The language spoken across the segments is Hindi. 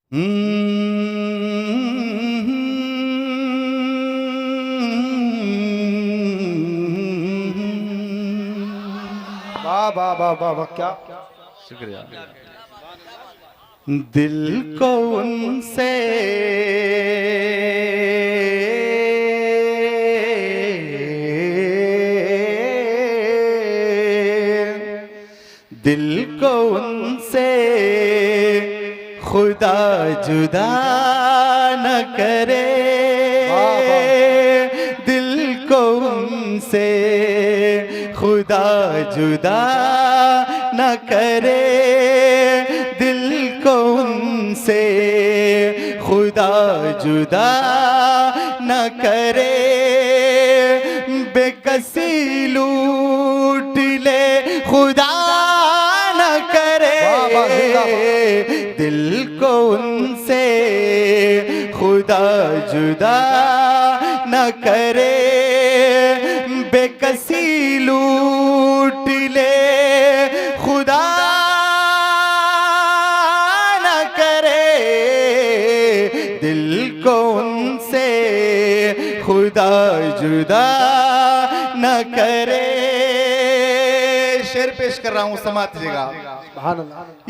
वाह वाह वाह वाह वाह, क्या शुक्रिया। दिल को उनसे दिल को उनसे खुदा जुदा न करे, दिल को उनसे खुदा जुदा न करे, दिल को उनसे खुदा जुदा न करे, बेकसी लूट ले खुदा न करे, दिल को उनसे खुदा जुदा न करे, बेकसी लूट ले खुदा न करे, दिल को उनसे खुदा जुदा न करे। शेर पेश कर रहा हूं, समात दीजिएगा।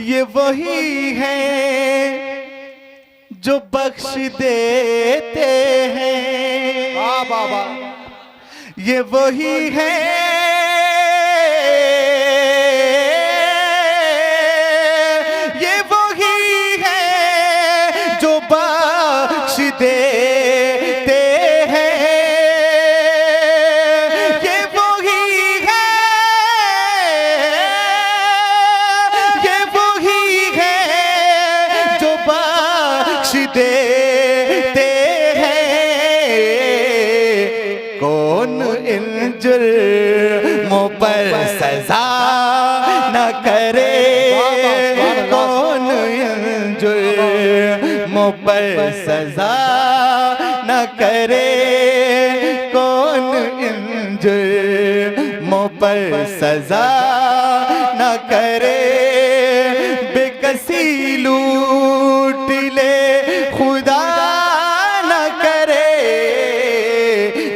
ये वही है जो बख्श देते हैं, ये वही है ये वही है जो बख्श देते हैं, ये वही है ये वही है जो बख्श देते हैं, कौन इन जुर्मों पर सजा न करे, कौन इन जुर्मों पर सजा न करे, कौन इन जुर्मों पर सजा न करे, बेकसी लूट ले खुदा न करे,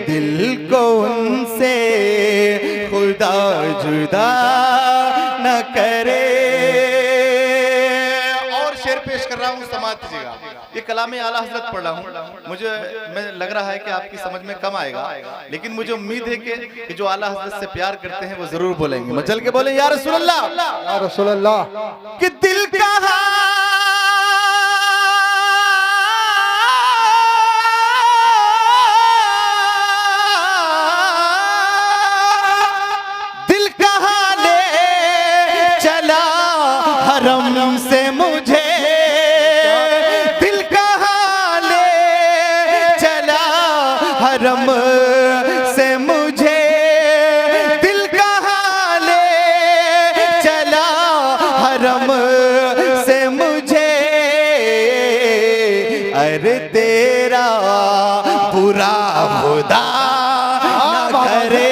दिल को उनसे खुदा जुदा न करे। और शेर पेश कर रहा हूँ, समात दीजिएगा। ये कलाम आला हज़रत पढ़ रहा हूँ, मुझे लग रहा है कि आपकी समझ में कम आएगा, लेकिन मुझे उम्मीद है कि जो आला हज़रत से प्यार करते हैं वो जरूर बोलेंगे। मचल के बोले या रसूल अल्लाह, या रसूल अल्लाह। कि दिल कहाँ हरम से मुझे, दिल कहाँ ले चला हरम से मुझे, दिल कहाँ ले चला हरम से मुझे, अरे तेरा बुरा खुदा न करे,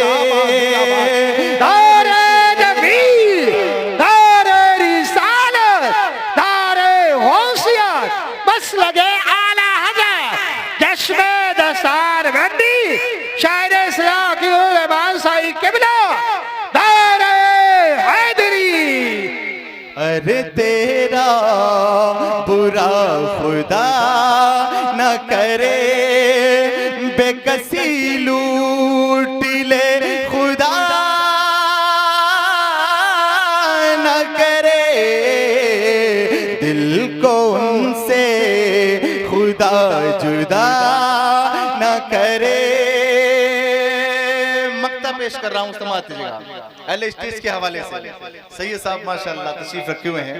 शायर इस्लाम की साई किबला दारे हैदरी, अरे तेरा बुरा खुदा न करे, बेकसी लूट ले खुदा न करे, दिल को उनसे खुदा जुदा न करे। पेश कर रहा हूं, समात दीजिएगा। अहले स्टेज के हवाले से सैयद साहब माशाअल्लाह तशरीफ रखे हुए हैं।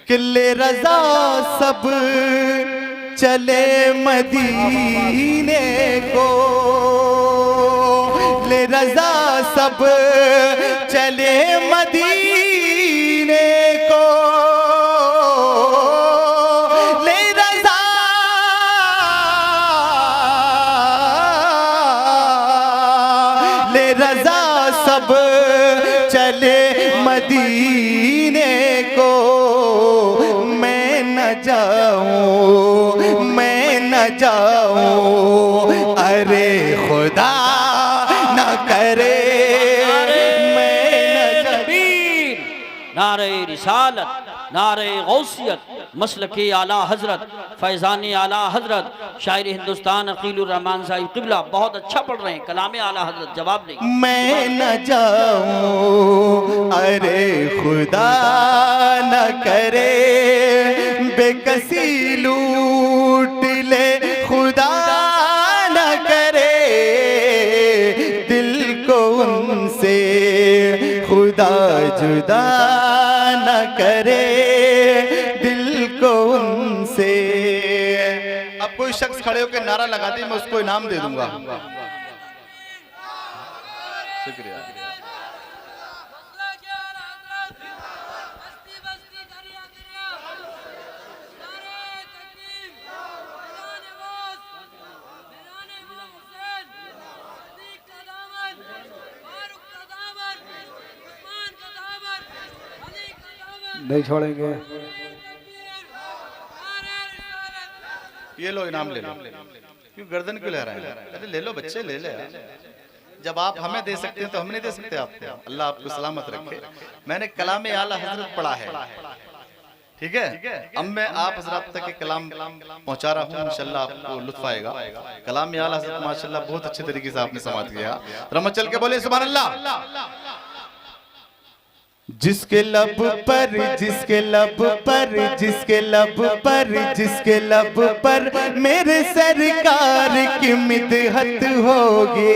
किले रजा सब चले मदीने को, ले रजा सब चले मदीने को, रजा सब चले मदीने को, मैं न जाऊं जाऊं, मैं न जाऊं, अरे खुदा न करे मैं न जाऊं। नारे रिसालत, नारे गौसियत, मसलके आला हजरत, फैज़ान आला हजरत, शायर हिंदुस्तान अकीलुर रहमान साहिब क़िबला। बहुत अच्छा पढ़ रहे हैं, कलाम आला हजरत जवाब नहीं। मैं न जाऊं, अरे खुदा न करे, बेकसी लूट ले खुदा न करे, दिल को उनसे खुदा जुदा न करे, दिल को उनसे। अब कोई शख्स खड़े होकर नारा लगा दे, मैं उसको इनाम दे दूंगा। शुक्रिया। नहीं छोड़ेंगे। ये लो इनाम ले लो। क्यों गर्दन क्यों लहरा रहे हैं? अरे ले लो बच्चे, ले ले। जब आप हमें दे सकते हैं तो हम नहीं दे सकते आपको? अल्लाह आपको सलामत रखे। मैंने कलाम आला हजरत पढ़ा है, ठीक है। अब मैं आप हजरत तक के कलाम पहुंचा रहा हूँ, इंशाल्लाह आपको लुत्फ आएगा। कलाम आला हजरत माशाल्लाह बहुत अच्छे तरीके से आपने समाप्त किया। रमत चल के बोले सुभान अल्लाह। जिसके लब पर, जिसके लब पर, जिसके लब पर, जिसके लब पर मेरे सरकार की मिदहत होगी।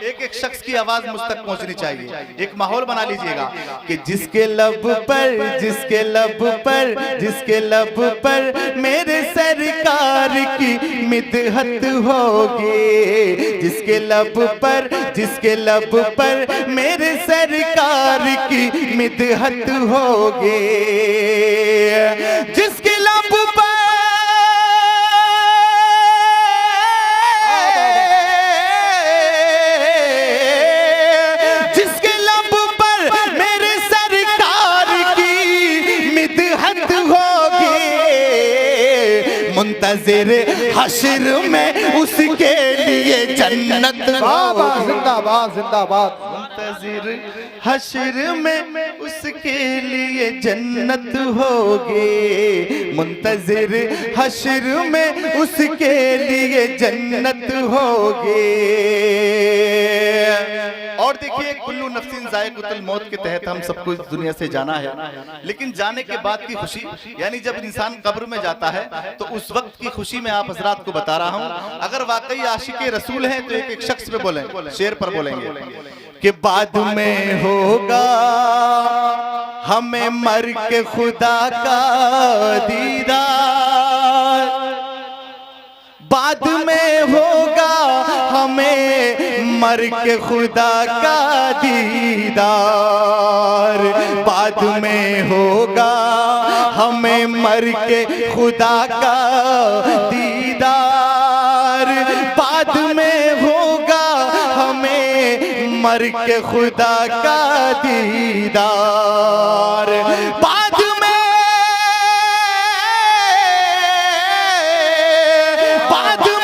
एक एक शख्स की आवाज मुझ तक पहुंचनी चाहिए। एक माहौल बना लीजिएगा कि जिसके लब पर, जिसके लब पर, जिसके लब पर मेरे सरकार की मिदहत होगी। जिसके लब पर, जिसके लब पर मेरे सरकार की मिदहत होगी। जिसके लब पर, मुंतज़िर हश्र में उसके लिए जन्नत होगी। जिंदाबाद जिंदाबाद। मुंतज़िर हश्र में उसके लिए जन्नत होगी। मुंतज़िर हश्र में उसके लिए जन्नत होगी। और देखिए, कुल्लू नफ्सिन ज़ाइक़तुल मौत के तहत हम सबको इस दुनिया से जाना है, लेकिन जाने के बाद की खुशी, यानी जब इंसान कब्र में जाता है तो उस वक्त की खुशी में आप हजरात को बता रहा हूँ। अगर वाकई आशिक़े रसूल हैं तो एक एक शख्स पे बोलें, शेर पर बोलेंगे कि बाद में होगा हमें मर के खुदा का दीदार। बाद में होगा हमें मर के खुदा का दीदार। बाद में होगा हमें मर के खुदा का दीदार। बाद में होगा हमें मर के खुदा का दीदार। बाद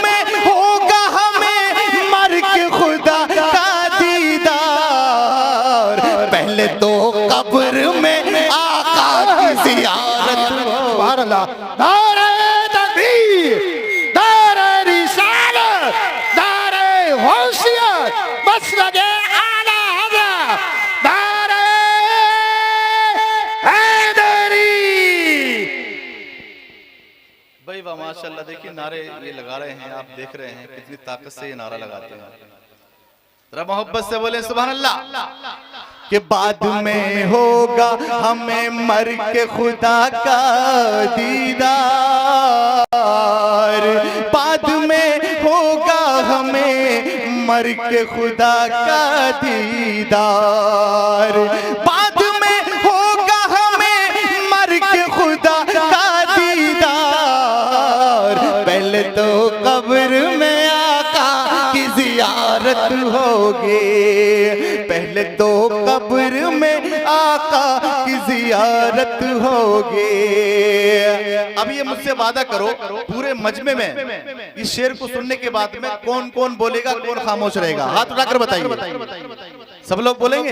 में होगा हमें मर के खुदा का दीदार। पहले तो कब्र में आका की ज़ियारत। सुभान अल्लाह। नारे तकबीर, नारे रिसालत, नारे गौसियत, मसलके आला हज़रत, नारे हैदरी। भाई वाह माशाल्लाह। देखिए नारे ये लगा रहे हैं, आप देख रहे हैं कितनी ताकत से ये नारा लगाते हैं। जरा मोहब्बत से बोले सुभान अल्लाह। कि बाद में होगा हमें मर के खुदा का दीदार। बाद में होगा हमें मर के खुदा का दीदार। बाद में होगा हमें मर के खुदा का दीदार। पहले तो कब्र में आका की ज़ियारत होगी। पहले तो कब्र में आका की ज़ियारत जियारत होगी। अब ये मुझसे वादा करो, पूरे मजमे में इस शेर को सुनने के बाद में कौन कौन बोलेगा, कौन खामोश रहेगा? हाथ उठाकर बताइए। सब लोग बोलेंगे?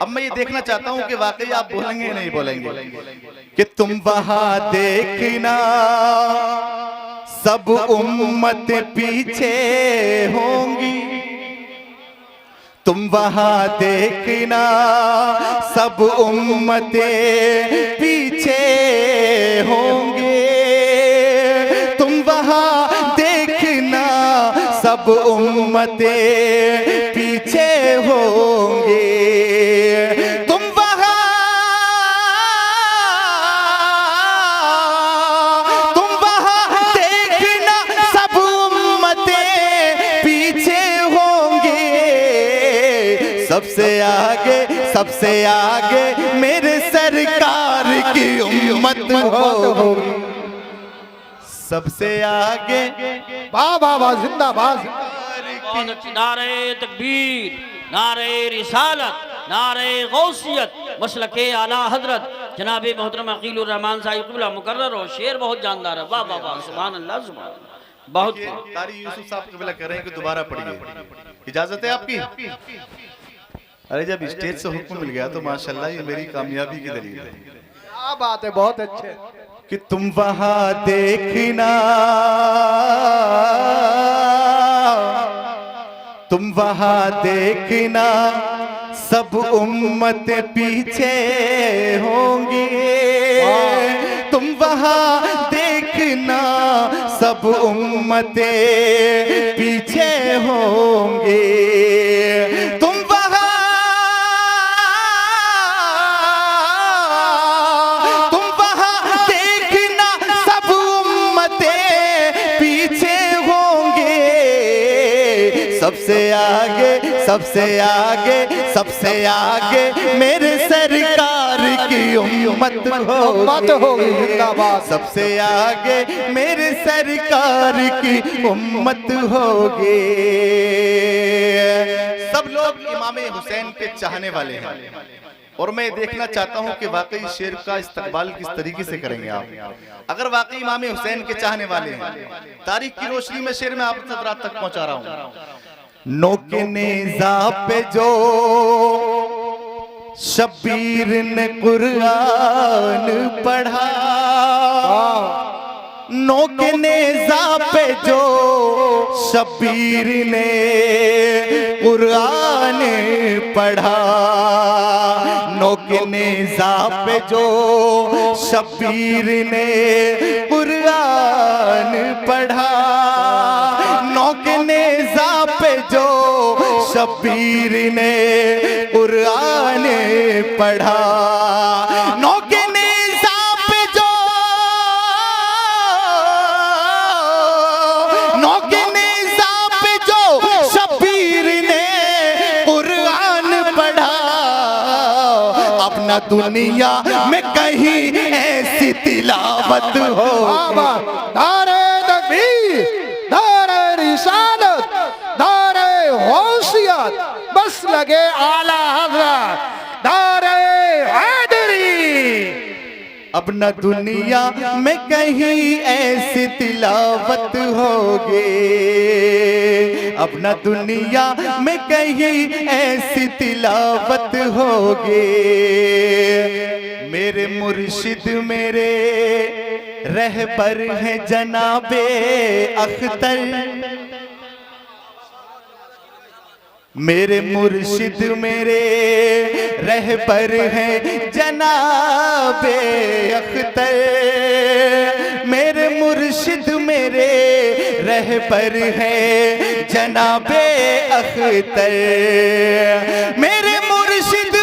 अब मैं ये देखना चाहता हूं कि वाकई आप बोलेंगे या नहीं बोलेंगे। कि तुम वहां देखना सब उम्मत पीछे होंगी, तुम वहां देखना सब उम्मतें पीछे होंगे, तुम वहां देखना सब उम्मतें पीछे होंगे, तुम वहां देखना सब उम्मतें पीछे होंगे, सबसे आगे मेरे सरकार की उम्मत होगी, सबसे आगे। वाह वाह वाह, जिंदाबाद। बहुत अच्छी। नारे तकबीर, नारे रिसालत, नारे गौसियत, मसलके आला हजरत जनाब मोहतरम अकीलुर रहमान साहिब क़िबला मुकर्रर हो। शेर बहुत जानदार है। वाह वाह वाह, सुभान अल्लाह सुभान अल्लाह। बहुत कारी यूसुफ साहब क़िबला कह रहे हैं कि दोबारा पढ़िए, इजाजत है आपकी? अरे जब स्टेज से हुक्म मिल गया तो माशाल्लाह ये मेरी कामयाबी की दलील है। क्या बात है, बहुत अच्छे। कि तुम वहां देखना, तुम वहां देखना सब उम्मत पीछे होंगी, तुम वहां देखना सब उम्मतें पीछे होंगे, तुम वहां देखना सब उम्मतें पीछे होंगे, सबसे आगे मेरे सरकार की उम्मत होगी, जिंदाबाद। सबसे आगे मेरे सरकार की उम्मत होगी। सब लोग इमाम हुसैन के चाहने वाले हैं और मैं देखना चाहता हूं कि वाकई शेर का इस्तकबाल किस तरीके से करेंगे आप। अगर वाकई इमाम हुसैन के चाहने वाले हैं, तारीख की रोशनी में शेर में आप रात तक पहुंचा रहा हूं। नोके नेज़ा पे जो शबीर ने कुरान पढ़ा, नोके नेज़ा पे जो शबीर ने कुरान पढ़ा, नोके नेज़ा पे जो शबीर ने कुरान पढ़ा, नोके नेज़ा पे जो शबीर ने कुरान पढ़ा, नोके नेज़ा पे जो, नोके नेज़ा पे जो शबीर ने कुरान पढ़ा, अपना दुनिया में कहीं ऐसी तिलावत हो। नारे तकबीर, नारे रिसालत, नारे गौसियत, बस लगे आला हज़रत, नारे हैदरी। अब न दुनिया में कहीं ऐसी तिलावत होगी, अब न दुनिया में कहीं ऐसी तिलावत होगी, मेरे मुर्शिद मेरे रहबर हैं जनाबे अख्तर, मेरे मुर्शिद मेरे रहबर हैं जनाबे अख्तर, मेरे मुर्शिद मेरे रहबर हैं जनाबे अख्तर, मेरे मुर्शिद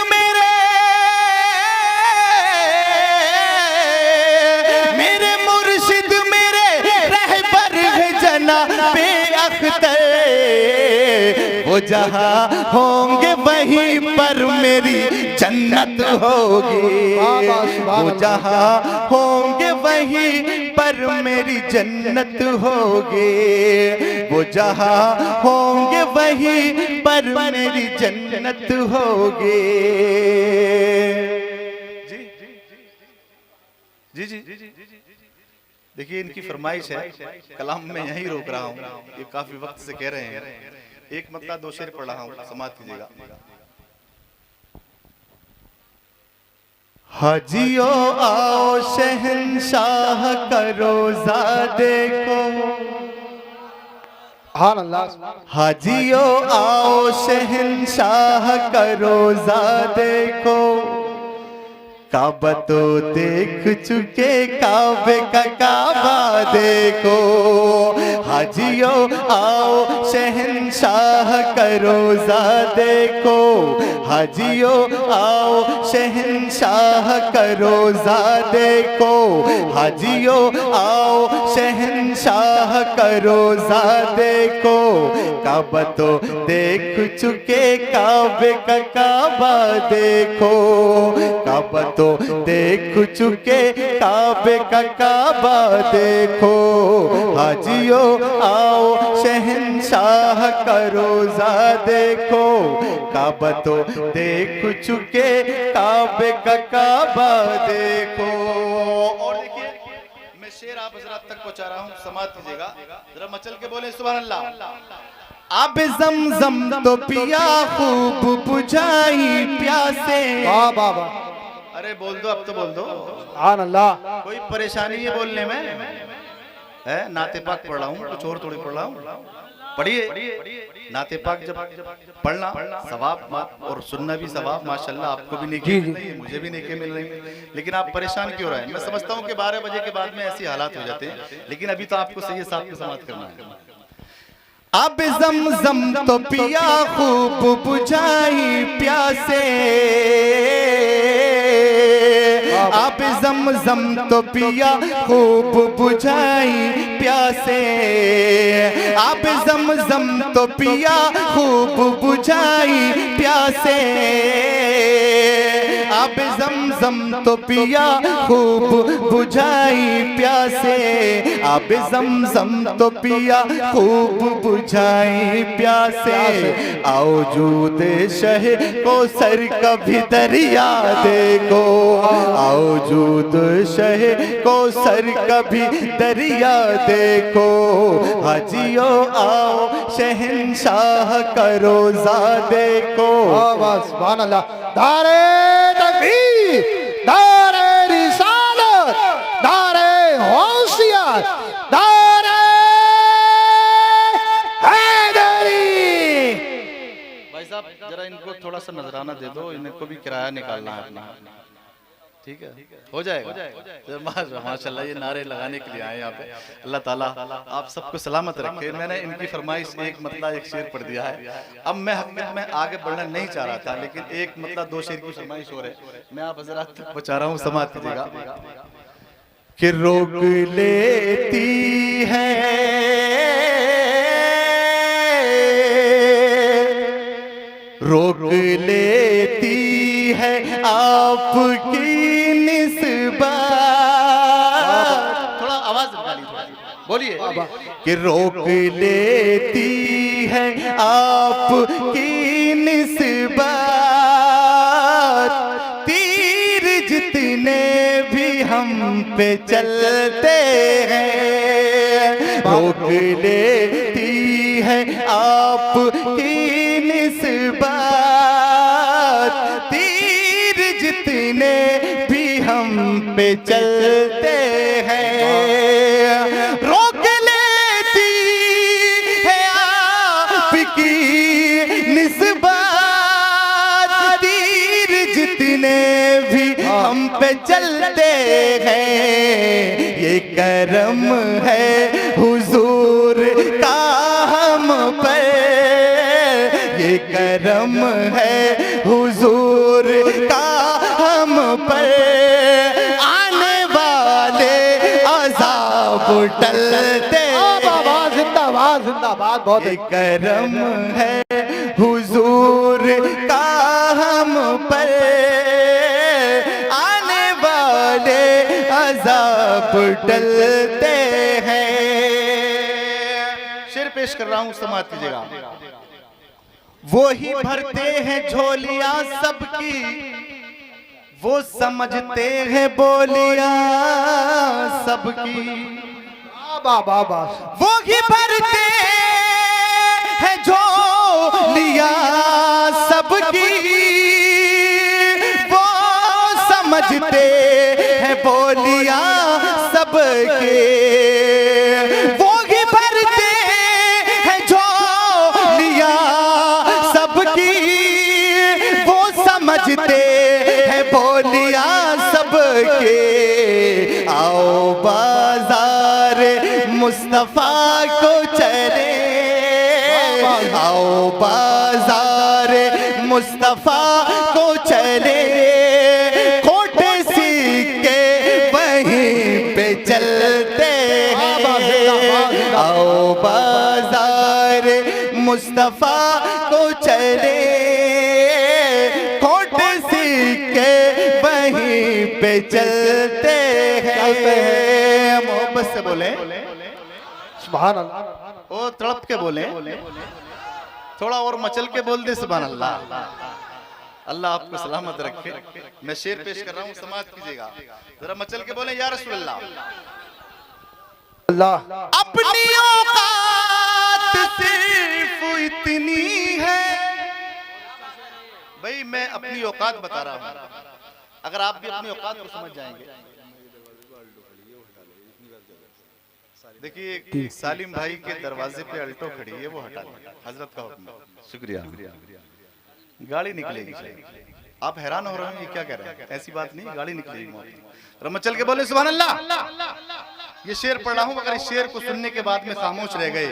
मेरे मुर्शिद मेरे रहबर हैं जनाबे अख्तर, वो जहाँ होंगे वहीं पर मेरी जन्नत होगी, वो जहाँ होंगे वहीं पर मेरी जन्नत होगी, वो जहाँ होंगे वहीं पर मेरी जन्नत होगी। जी जी, देखिए इनकी फरमाइश है, कलाम में यहीं रोक रहा हूँ, ये काफी वक्त से कह रहे हैं। एक मतलब 2 शेर पढ़ रहा हूँ, समाप्त कीजिएगा। हाजियो आओ शहंशाह का रोजा देखो, हाजियो आओ शहंशाह का रोजा देखो, काबा तो देख चुके काबे का काबा देखो। हाजियो आओ शहंशाह का रोजा देखो, हाजियो आओ शहंशाह का रोजा देखो, हाजियो आओ शहंशाह का रोजा देखो, काबा तो देख चुके काबे का काबा देखो, काबा तो देख चुके काबे का काबा देखो। हाजियो आओ शहंशाह का रोजा देखो, काबा तो देख चुके काबे का काबा देखो। और देखिए मैं शेर आप हजरात तक पहुंचा रहा हूं, समाप्त कीजिएगा, जरा मचल के बोले सुभान अल्लाह। अब जमजम तो पिया खूब बुझाई प्यासे। वाह वाह वाह, अरे बोल दो, अब तो बोल दो, सुभान अल्लाह। कोई परेशानी है बोलने में? है नाते पाक पढ़ रहा हूँ, कुछ और थोड़ी पढ़ रहा हूँ। पढ़िए नाते पाक, जब पढ़ना सवाब और सुनना भी सवाब, माशाल्लाह आपको भी नेकी मिल रही है, मुझे भी नेकी मिल रही है। लेकिन आप परेशान क्यों रहे हैं? मैं समझता हूँ कि 12 बजे के बाद में ऐसी हालात हो जाते हैं, लेकिन अभी तो आपको सही साहब को समाप्त करना है। अब जमजम तो पिया खूब बुझाई प्यासे, अब जमजम तो पिया खूब बुझाई प्यासे, अब जमजम तो पिया खूब बुझाई प्यासे, अब जमजम तो पिया खूब बुझाई प्यासे, अब जमजम तो पिया खूब बुझाई प्यासे। आओ जूद शह को सर कभी दरिया देखो, आओ जूद शह को सर कभी दरिया देखो, हाजियो आओ शहंशाह का रोजा देखो। सुभान अल्लाह। दारे तकबीर, दारे रिसालत, दारे गौसियत, दारे हैदरी। भाई साहब जरा इनको थोड़ा सा नजराना दे दो, इनको भी किराया निकालना है अपना, ठीक है? हो जाएगा माशाल्लाह। ये नारे लगाने के लिए आए यहाँ पे। अल्लाह ताला आप सबको सलामत रखे। मैंने इनकी फरमाइश एक मतलब एक शेर पढ़ दिया है। अब मैं हकीकत में आगे बढ़ना नहीं चाह रहा था, लेकिन एक मतलब 2 शेर की फरमाइश हो रही, मैं आप हजरात तक पहुंचा रहा हूँ, समाप्त कीजिएगा। कि रोक लेती है रोक लेती है आपकी निस्बत। थोड़ा आवाज निकालिए, बोलिए कि रोक लेती है आपकी निस्बत, तीर जितने भी हम पे चलते हैं, रोक लेती है आपकी निस्बत, तीर जितने भी हम पे चलते हैं, रोक लेती है आपकी निस्बत, तीर जितने भी हम पे चलते हैं। ये करम है हुजूर का हम पर, ये करम है हुजूर का हम पर, आने वाले अज़ाब टलते। जिंदाबाद जिंदाबाद, बहुत ये करम है हुजूर का हम पर, आने वाले अज़ाब टलते हैं। शेर पेश कर रहा हूँ, समाप्त कीजिएगा। वो ही भरते हैं झोलियां सबकी, वो समझते हैं बोलियां सबकी, वाह वाह वाह। वो ही भरते हैं जो लिया सबकी, वो समझते हैं बोलियां सबके, वो ही भरते हैं जो लिया सबकी, वो समझते हैं बोलियां सबके। आओ बाजार मुस्तफा को चले, आओ बाजार मुस्तफा को चले, खोटे सिक्के वहीं पे चलते हैं। आओ बाजार मुस्तफा को चले, खोटे सिक्के वहीं पे चलते हैं। मोहब्बत से बोले सुभान अल्लाह। ओ तड़प के बोले, थोड़ा और मचल के बोल दे सुभान अल्लाह। अल्लाह आपको सलामत रखे। मैं शेर पेश कर रहा हूँ, समाप्त कीजिएगा। जरा मचल के बोले या रसूल अल्लाह। अल्लाह अपनी औकात सिर्फ इतनी है। भाई मैं अपनी औकात बता रहा हूँ, अगर आप भी अपनी औकात को समझ जाएंगे। देखिए सालिम भाई के दरवाजे पे अल्टो खड़ी है, वो हटा लें, हजरत का हुक्म। शुक्रिया। गाड़ी निकलेगी। आप हैरान हो रहे हैं ये क्या कह रहे हैं, ऐसी बात नहीं, गाड़ी निकलेगी। रमचल के बोले सुभान अल्लाह। ये शेर पढ़ रहा हूं, अगर इस शेर को सुनने के बाद में खामोश रह गए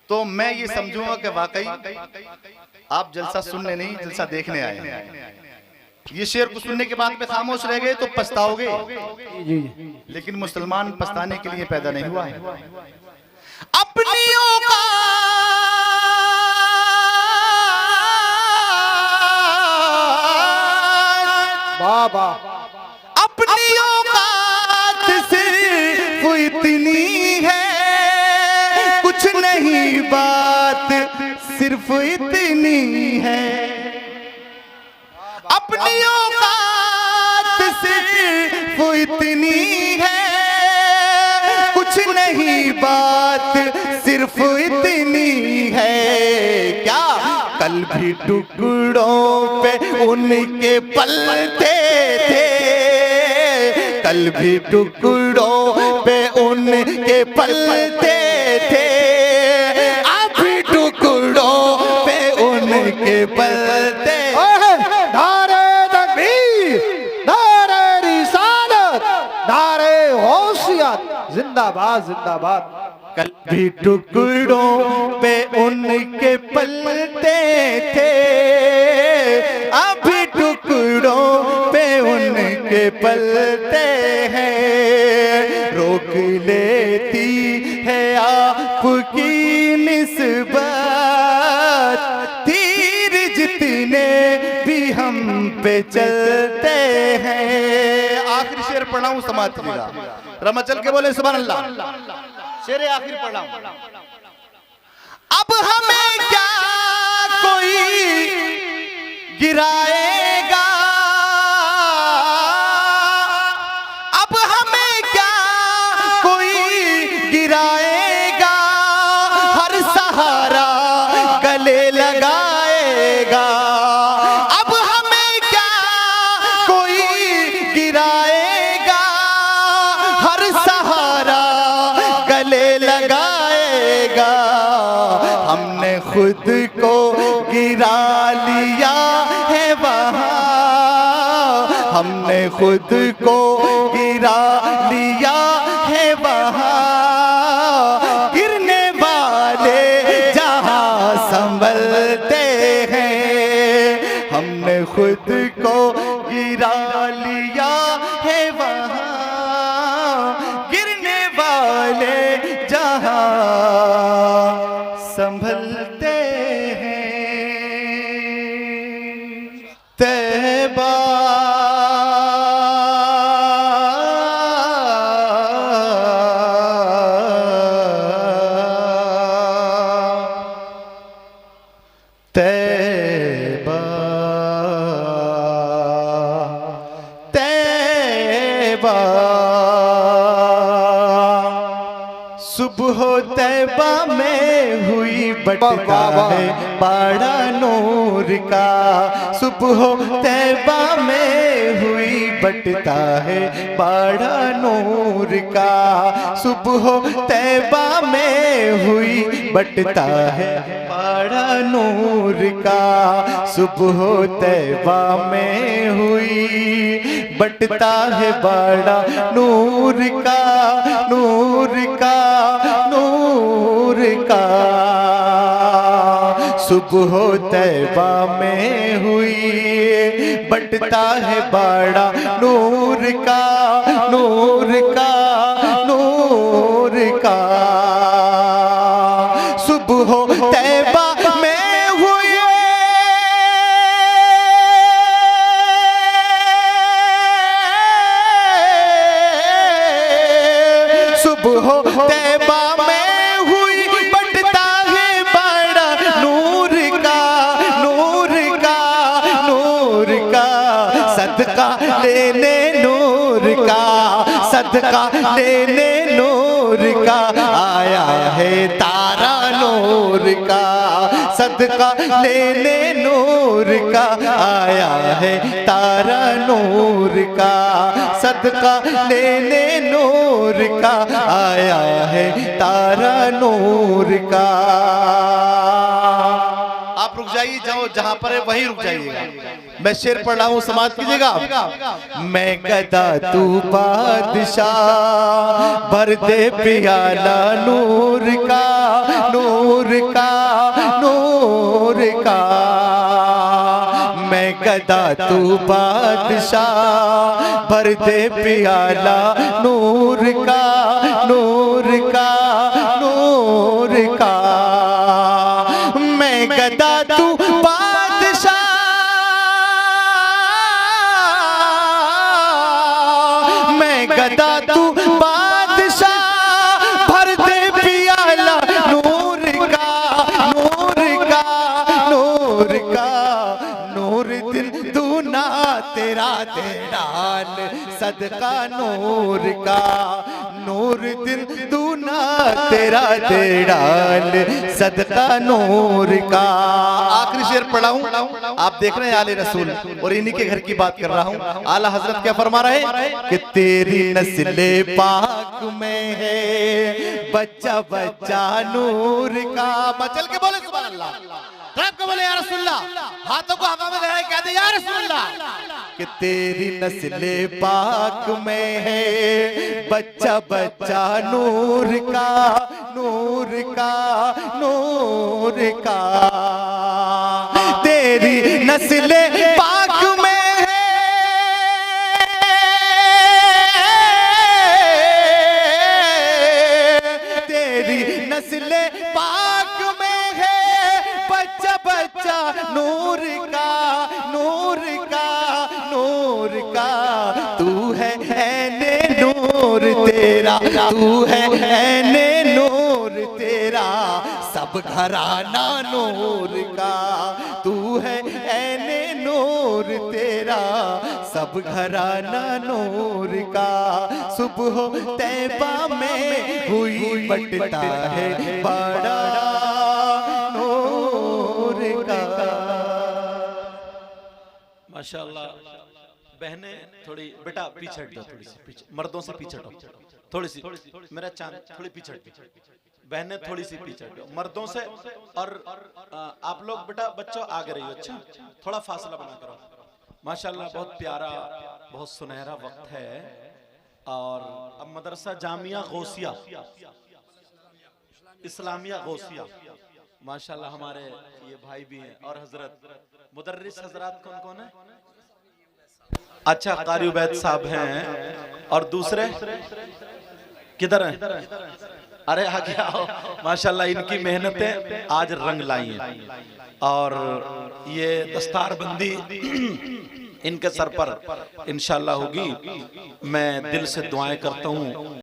तो मैं ये समझूंगा कि वाकई आप जलसा सुनने नहीं जलसा देखने आए हैं। ये शेर को सुनने के बाद में खामोश रह गए तो पछताओगे, लेकिन मुसलमान पछताने के लिए पैदा नहीं हुआ है। अपनी बाबा अपनी औकात सिर्फ इतनी है, कुछ नहीं बात सिर्फ इतनी है। अपनी औकात सिर्फ इतनी है, कुछ नहीं बात सिर्फ इतनी है। क्या कल भी टुकड़ों पे उनके पलते थे, कल भी टुकड़ों पे उनके पलते थे, अभी टुकड़ों पे उनके पलते। नारे तकबीर, नारे रिसालत, नारे गौसियत, जिंदाबाद जिंदाबाद। कल भी टुकड़ों पे उनके पलते थे, अभी टुकड़ों पे उनके पलते हैं। रोक लेती है आपकी निस्बत, तीर जितने भी हम पे चलते हैं। आखिरी शेर पढ़ा हूं, समाप्त कीजिएगा। रमचल के बोले सुभान अल्लाह। शेर आखिर पढ़ा हूं। अब हमें क्या कोई गिराएगा, अब हमें क्या कोई गिराएगा, हर सहारा गले लगाएगा। अब हमें क्या कोई गिराएगा, हर सहारा गले लगाएगा। हमने खुद को गिरा लिया है वहाँ, हमने खुद को गिरा लिया है वहाँ। गिरने वाले जहाँ संभलते हैं, हमने खुद को गिरा लिया है वहाँ। गिरने वाले जहाँ संभलते हैं। तैबा तैबा तैबा, सुबह तैबा में हुई बटता है बाड़ा नूर का, सुबह तैबा में हुई बटता है बाड़ा नूर का, सुबह तैबा में हुई बटता है बाड़ा नूर का, सुबह तैबा में हुई बटता है बाड़ा नूर का, नूर का, नूर का, सुबह तैबा में हुई बटता है बाड़ा नूर का, नूर का, नूर का, सुबह तैबा में हुई सुबह तैबा में हुई बटता है बाड़ा नूर का, नूर का, नूर का, सदका लेने नूर का, सदका लेने नूर का, आया है तारा नूर का, सदका लेने नूर का, आया है तारा नूर का, सदका लेने नूर का, आया है तारा नूर का। आप रुक जाइए, जाओ जहां पर है वहीं रुक जाइएगा। मैं शेर पढ़ रहा हूं, समाज कीजिएगा। मैं गदा तू बादशाह, भर दे पियाला नूर का, नूर का, नूर का, मैं गदा तू बादशाह, भर दे पियाला नूर का, नूर का, नूर का, मैं गदा तू बादशाह, मैं गदा तू बादशाह, भर दे पियाला नूर का, नूर का, नूर का, नूर दिन दूना तेरा दे डाल, सदका नूर का, नूर दिन दूना तेरा दे डाल, सदका नूर का। आखिरी शेर पढ़ा हूं, आप देख रहे हैं आले रसूल और इन्हीं के घर की बात कर रहा हूं। आला हजरत क्या फरमा रहे हैं कि तेरी नस्ले पाक में है बच्चा बच्चा नूर का। मचल के बोले सुभान अल्लाह, को बोले या रसूलल्लाह, हाथों को हवा में लहराए कह दे या रसूलल्लाह कि तेरी नस्ले पाक में है बच्चा बच्चा नूर का, नूर का, नूर का, तेरी नस्ले पाक में है, तेरी नस्ले पाक में है बच्चा बच्चा नूर का, नूर का, नूर का, तू है ऐने नूर तेरा, तू है ऐने नूर तेरा, सब घराना नूर का, तू है ऐने नूर तेरा, सब घराना नूर का, सुबह तैबा में हुई बटता है बड़ा नूर का। माशाअल्लाह। बहनें थोड़ी बेटा पीछे हट जाओ, थोड़ी सी पीछे, मर्दों से पीछे हटो, थोड़ी सी मेरा चांद थोड़ी पीछे हट, बहनें थोड़ी सी पीछे हटो मर्दों से, और आप लोग बेटा बच्चों आगे रहिए, अच्छा थोड़ा फासला बना करो। माशाअल्लाह बहुत प्यारा बहुत सुनहरा वक्त है। और अब मदरसा जामिया गौसिया इस्लामिया गौसिया, माशाअल्लाह हमारे ये भाई भी हैं, और हजरत मुदर्रिस हजरात कौन कौन है? अच्छा कारी उबैद साहब हैं, और दूसरे किधर हैं? अरे आगे आओ। माशाअल्लाह इनकी मेहनतें आज रंग लाई हैं, और ये दस्तारबंदी इनके सर पर इंशाअल्लाह होगी। मैं दिल से दुआएं करता हूँ